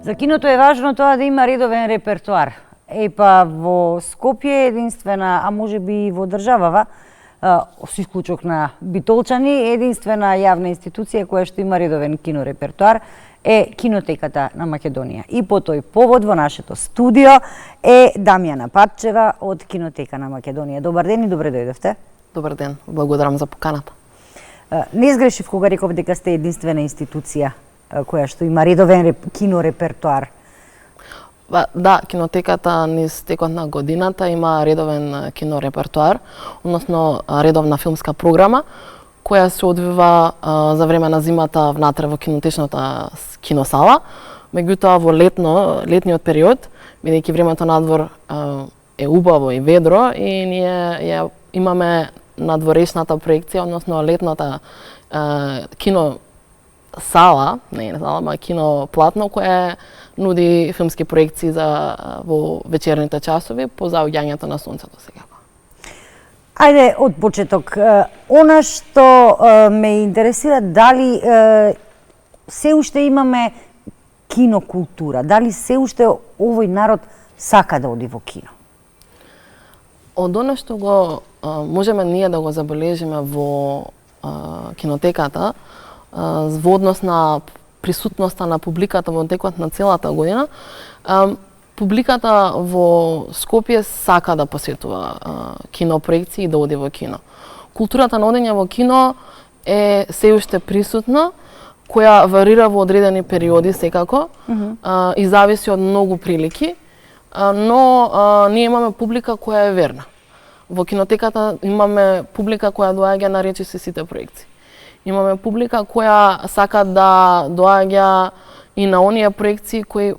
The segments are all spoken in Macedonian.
За киното е важно тоа да има редовен репертоар. Па во Скопје единствена, а може би и во државава, со исклучок на Битолчани, единствена јавна институција која што има редовен кинорепертоар е Кинотеката на Македонија. И по тој повод во нашето студио е Дамјана Патчева од Кинотека на Македонија. Добар ден и добре дојдовте. Добар ден, благодарам за поканата. Не сгрешив кога реков дека сте единствена институција која што има редовен кинорепертоар. Да, Кинотеката низ текот на годината има редовен кинорепертоар, односно редовна филмска програма, која се одвива за време на зимата внатре во кинотечната киносала. Меѓутоа во летниот период, бидејќи времето надвор е убаво и ведро, и ние имаме надворешната проекција, односно летната киносала, не сала, ама киноплатно, кое нуди филмски проекции во вечерните часови по заоѓањето на сонцето секако. Ајде од почеток. Она што ме интересира, дали се уште имаме кинокултура, дали се уште овој народ сака да оди во кино? Од она што го можеме ние да го забележиме во Кинотеката, во однос на присутноста на публиката во текот на целата година, публиката во Скопје сака да посетува кинопроекции и да оди во кино. Културата на одење во кино е се уште присутна, која варира во одредени периоди секако, и зависи од многу прилики, но ние имаме публика која е верна. Во Кинотеката имаме публика која доаѓа на речиси сите проекции. Имаме публика која сака да доаѓа и на оние проекции кои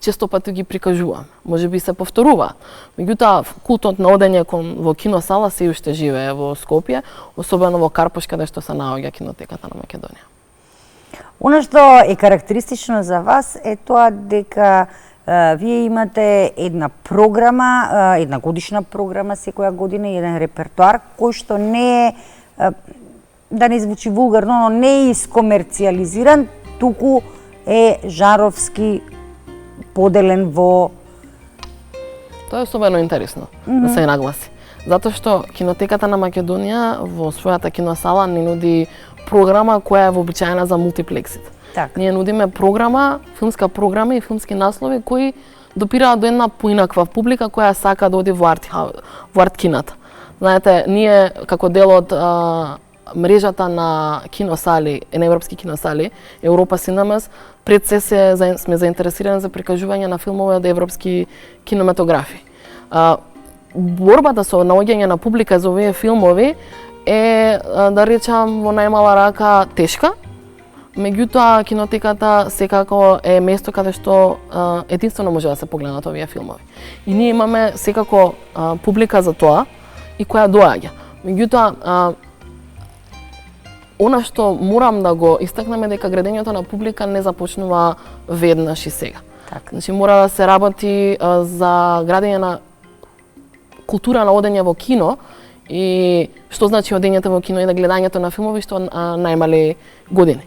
често пати ги прикажуваме. Може би се повторува. Меѓутоа, култот на одење во киносала се уште живее во Скопје, особено во Карпош, каде што се наоѓа Кинотеката на Македонија. Она што е карактеристично за вас е тоа дека вие имате една програма, една годишна програма секоја година, еден репертоар кој што не е, да не звучи вулгарно, но не е искомерцијализиран, туку е жанровски поделен во... Тоа е особено интересно да се нагласи. Затоа што Кинотеката на Македонија во својата киносала ни нуди програма која е вообичаена за мултиплексите. Ние нудиме програма, филмска програма и филмски наслови кои допираат до една поинаква публика која сака да оди во арт кината. Знаете, ние како дел од мрежата на киносали, на европски киносали, Европа Синемас, пред се сме заинтересирани за прикажување на филмови од европски кинематографи. Борбата со наоѓање на публика за овие филмови е, да речам, во најмала рака тешка. Меѓутоа, Кинотеката секако е место каде што единствено може да се погледнат овие филмови. И ние имаме секако публика за тоа и која доаѓа. Меѓутоа, она што морам да го истакнеме дека градењето на публика не започнува веднаш и сега. Значи мора да се работи за градење на култура на одење во кино, и што значи одењето во кино и на гледањето на филмови што најмали години.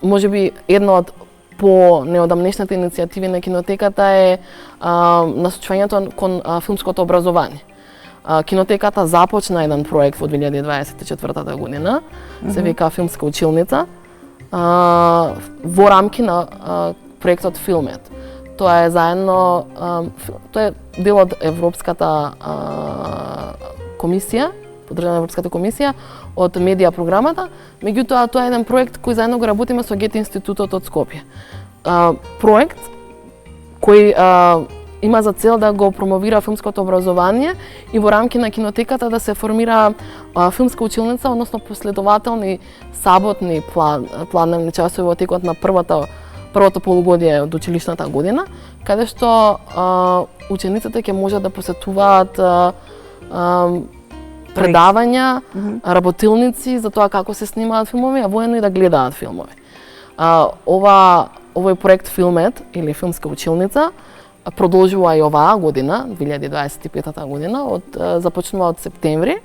Може би една од по неодамнешните иницијативи на Кинотеката е насочувањето кон филмското образование. Кинотеката започна еден проект во 2024 година, се вика Филмска училница, во рамки на проектот Филмет. Тоа е заедно, тоа е дел од Европската комисија, поддржана Европската комисија, од медија програмата, меѓутоа тоа е еден проект кој заедно го работиме со Гете институтот од Скопје. Проект кој има за цел да го промовира филмското образование и во рамки на Кинотеката да се формира филмска училница, односно последователни саботни планевни часови во текот на првото полугодие од училишната година, каде што учениците ќе можат да посетуваат предавања, работилници за тоа како се снимаат филмови, а воедно и да гледаат филмови. Овој проект Филмет или Филмска училница продолжува и оваа година, 2025 година, започнува од септември,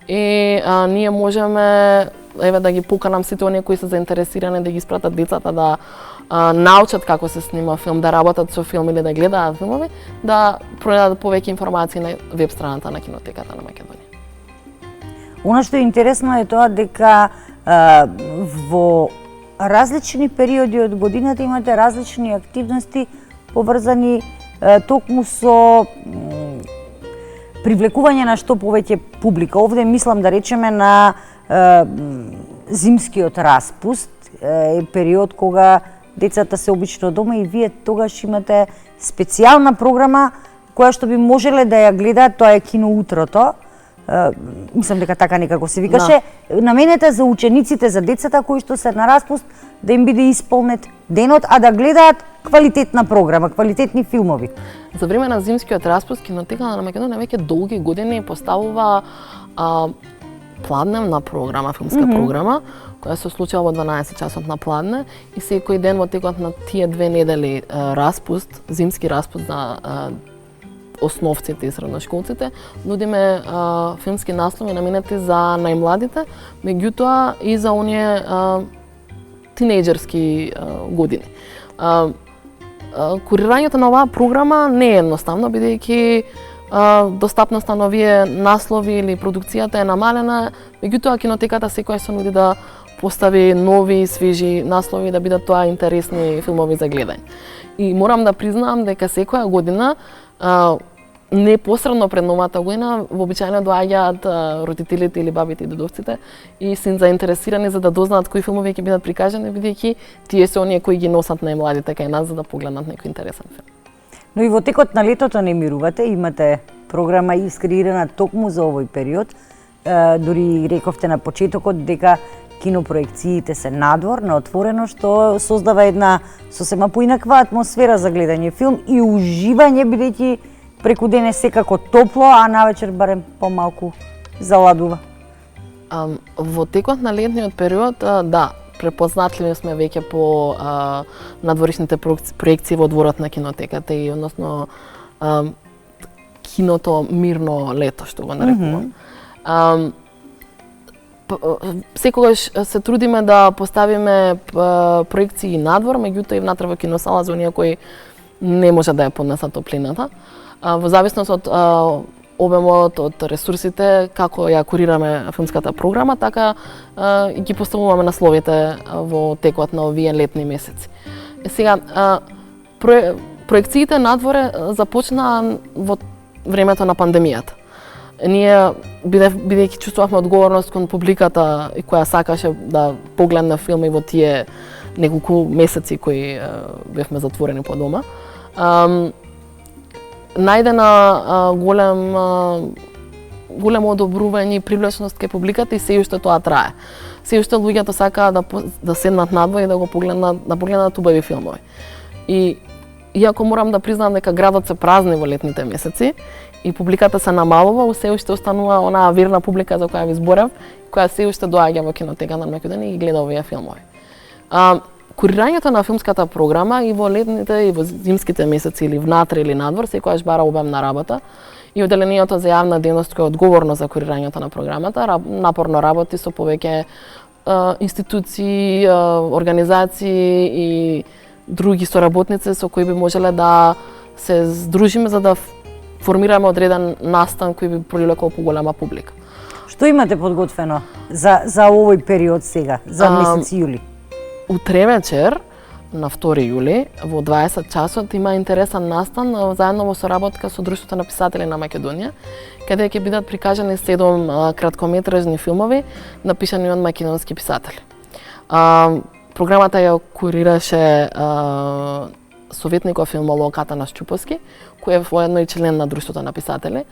и ние можеме да ги поканам сите оние кои се заинтересирани да ги испратат децата да научат како се снима филм, да работат со филм или да гледаат филмови, да пронајдат повеќе информации на веб страната на Кинотеката на Македонија. Она што е интересно е тоа дека во различни периоди од годината имате различни активности поврзани токму со привлекување на што повеќе публика. Овде мислам да речеме на зимскиот распуст, период кога децата се обично дома и вие тогаш имате специјална програма која што би можеле да ја гледаат, тоа е кино утрото. Мислам дека така некако се викаше. Наменете за учениците, за децата кои што се на распуст, да им биде исполнет денот, а да гледаат квалитетна програма, квалитетни филмови. За време на зимскиот распуст Кинотеката на Македонија веќе долги години поставува пладневна програма, филмска програма, која се случува во 12 часот на пладне и секој ден во текот на тие 2 недели распуст, зимски распуст за основците и средношколците, нудиме филмски наслови наменети за најмладите, меѓутоа и за оние тинејџерски години. Курирањето на оваа програма не е едноставно, бидејќи достапноста на овие наслови или продукцијата е намалена, меѓутоа Кинотеката секој се нуди да постави нови, свежи наслови, да бидат тоа интересни филмови за гледање. И морам да признаам дека секоја година непосредно пред новата година вообичаено доаѓаат родителите или бабите и дедовците и се заинтересирани за да дознаат кои филмови ќе бидат прикажани, бидејќи тие се оние кои ги носат најмладите кај нас за да погледнат некој интересен филм. Но и во текот на летото не мирувате, имате програма искреирана токму за овој период. Дури рековте на почетокот дека кинопроекциите се надвор, на отворено, што создава една сосема поинаква атмосфера за гледање филм и уживање, бидејќи преку ден е секако топло, а навечер барем помалку заладува. Во текот на летниот период, да, препознатливи сме веќе по надворишните проекции во дворот на Кинотеката и односно киното мирно лето, што го нарекувам. Секогаш се трудиме да поставиме проекции надвор, меѓутоа и внатре во киносала за оние кои не може да ја поднесат топлината. Во зависност од обемот, од ресурсите, како ја курираме филмската програма, така и ги поставуваме насловите во текот на овие летни месеци. Сега, проекциите надворе започнаа во времето на пандемијата. Ние, бидејќи чувствувавме одговорност кон публиката и која сакаше да погледне филми во тие неколку месеци кои бевме затворени по дома, најдена големо одобрување и привлечност кај публиката и се уште тоа трае. Се уште луѓето сакаат да седнат надвор и да го погледнат убави филмови. И иако морам да признам дека градот се празни во летните месеци и публиката се намалува, се уште останува онаа верна публика за која ви зборев, која се уште доаѓа во Кинотеката на Македонија и гледа овие филмови. Курирањето на филмската програма и во летните и во зимските месеци или внатре или надвор секогаш бара обемна работа и одделението за јавна дејност кој е одговорно за курирањето на програмата напорно работи со повеќе институции, организации и други соработници со кои би можеле да се здружиме за да формираме одреден настан кој би привлекол поголема публика. Што имате подготвено за овој период сега, за месец јули? Утре вечер, на 2 јули, во 20 часот, има интересен настан заедно во соработка со Друштвото на писатели на Македонија, каде ќе бидат прикажани 7 краткометражни филмови напишани од македонски писатели. Програмата ја курираше советникот филмолог Атанас Чуповски, кој е воедно и член на Друштвото на писатели.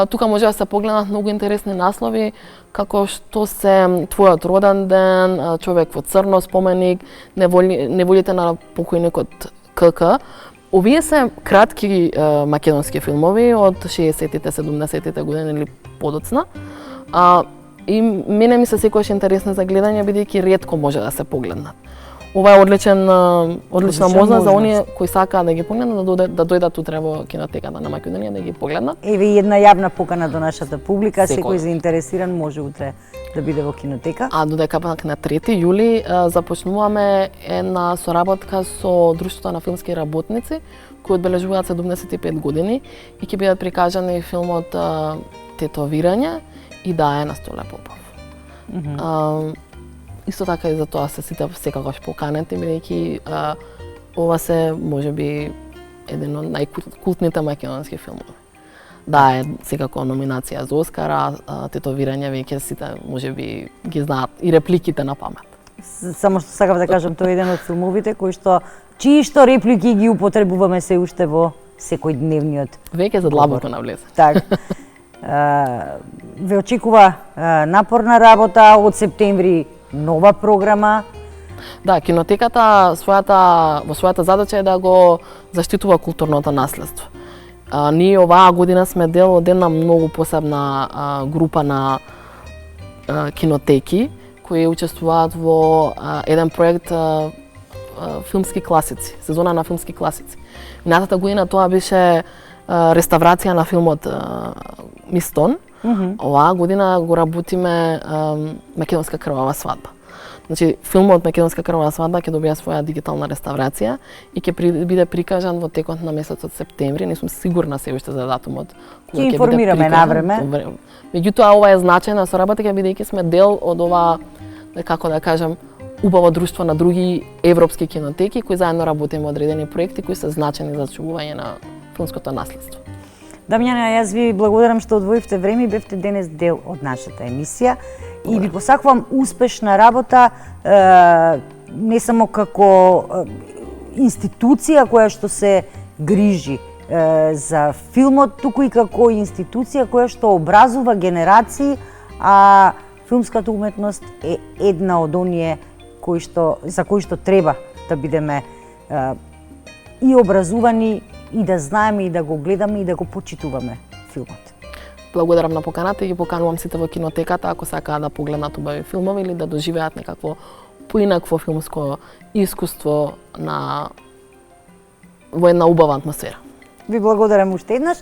Тука може да се погледнат многу интересни наслови, како што се Твојот роден ден, Човек во црно, Споменик, Неволите на покојникот КК. Овие се кратки македонски филмови од 60-тите, 70-тите години или подоцна. И мене ми се секогаш интересни за гледање, бидејќи ретко може да се погледнат. Ова е одлична можност за оние кои сакаат да ги погледнат, да дојдат утре во Кинотеката на Македонија да ги погледнат. Еве една јавна покана до нашата публика, секој заинтересиран може утре да биде во кинотека. А додека пак на 3 јули започнуваме една соработка со Друштвото на филмски работници кои одбележуваат 75 години и ќе бидат прикажани филмот Тетовирање и Да е на Столе Попов. Исто така и за тоа се сите секогаш поканети, бидејќи ова се можеби еден од најкултните македонски филмови. Да, е секако номинација за Оскара, Тетовирање веќе сите можеби ги знаат и репликите на памет. Само што сакав да кажам, тоа е еден од филмовите чии реплики ги употребуваме се уште во секојдневниот. Веќе за длабоко навлезе. Така. Ве очекува напорна работа, од септември нова програма. Да, кинотеката во својата задача е да го заштитува културното наследство. Ние оваа година сме дел од една многу посебна група на кинотеки кои учествуваат во еден проект филмски класици, сезона на филмски класици. Минатата година тоа беше реставрација на филмот Мистон. Оваа година го работиме Македонска крвава свадба. Значи, филмот Македонска крвава свадба ќе добија своја дигитална реставрација и ќе биде прикажан во текот на месецот септември. Не сум сигурна се уште за датумот. Ќе информираме навреме. Меѓутоа, ова е значајна соработка бидејќи сме дел од ова, како да кажам, убаво друштво на други европски кинотеки кои заедно работиме одредени проекти кои се значајни за чувување на филмското наследство. Дамјане, јас ви благодарам што одвоивте време и бевте денес дел од нашата емисија. И ви посакувам успешна работа, не само како институција која што се грижи за филмот, туку и како институција која што образува генерации, а филмската уметност е една од оние за кои што треба да бидеме и образувани, и да знаеме, и да го гледаме, и да го почитуваме филмот. Благодарам на поканата и ги поканувам сите во кинотеката ако сакаат да погледнат убави филмови или да доживеат некакво поинакво филмско искуство во една убава атмосфера. Ви благодарам уште еднаш.